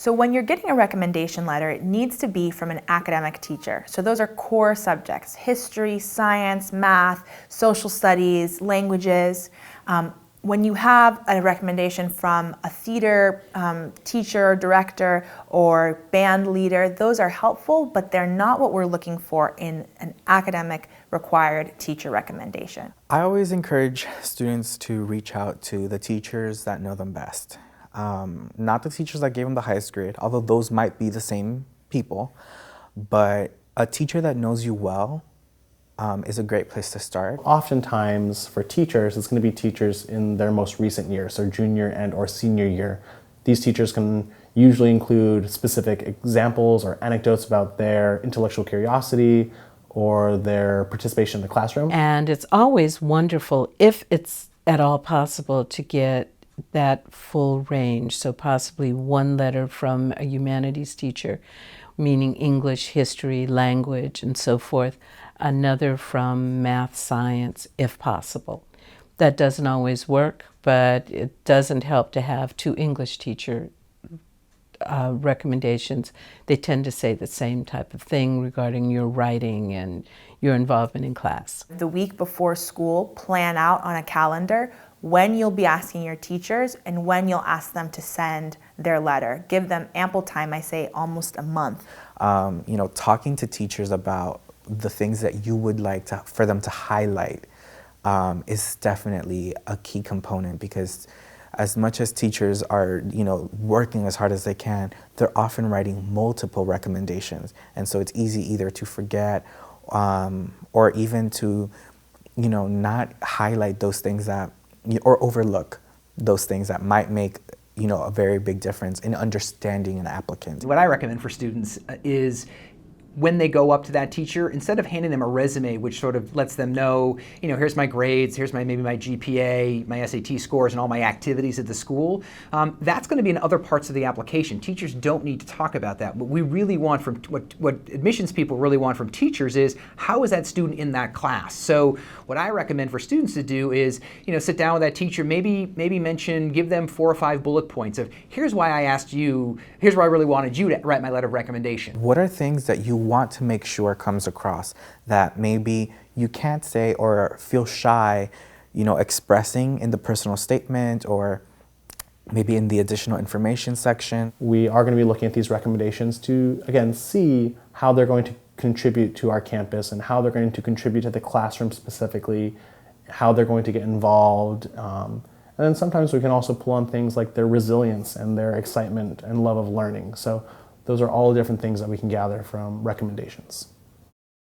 So when you're getting a recommendation letter, it needs to be from an academic teacher. So those are core subjects: history, science, math, social studies, languages. When you have a recommendation from a theater teacher, director, or band leader, those are helpful, but they're not what we're looking for in an academic required teacher recommendation. I always encourage students to reach out to the teachers that know them best. Not the teachers that gave them the highest grade, although those might be the same people, but a teacher that knows you well is a great place to start. Oftentimes for teachers, it's going to be teachers in their most recent years, so junior and or senior year. These teachers can usually include specific examples or anecdotes about their intellectual curiosity or their participation in the classroom. And it's always wonderful, if it's at all possible, to get that full range. So possibly one letter from a humanities teacher, meaning English, history, language, and so forth. Another from math, science, if possible. That doesn't always work, but it doesn't help to have two English teacher recommendations. They tend to say the same type of thing regarding your writing and your involvement in class. The week before school, plan out on a calendar when you'll be asking your teachers and when you'll ask them to send their letter. Give them ample time, I say almost a month. Talking to teachers about the things that you would like for them to highlight is definitely a key component, because as much as teachers are, working as hard as they can, they're often writing multiple recommendations. And so it's easy either to forget or even to, not highlight those things that, or overlook those things that might make, a very big difference in understanding an applicant. What I recommend for students is, when they go up to that teacher, instead of handing them a resume which sort of lets them know, here's my grades, here's maybe my GPA, my SAT scores, and all my activities at the school, that's going to be in other parts of the application. Teachers don't need to talk about that. What we really want from, what admissions people really want from teachers is, how is that student in that class? So what I recommend for students to do is, sit down with that teacher, maybe mention, give them 4 or 5 bullet points of, here's why I asked you, here's why I really wanted you to write my letter of recommendation. What are things that you want to make sure comes across that maybe you can't say or feel shy, expressing in the personal statement or maybe in the additional information section? We are going to be looking at these recommendations to, again, see how they're going to contribute to our campus and how they're going to contribute to the classroom specifically, how they're going to get involved. And then sometimes we can also pull on things like their resilience and their excitement and love of learning. So those are all different things that we can gather from recommendations.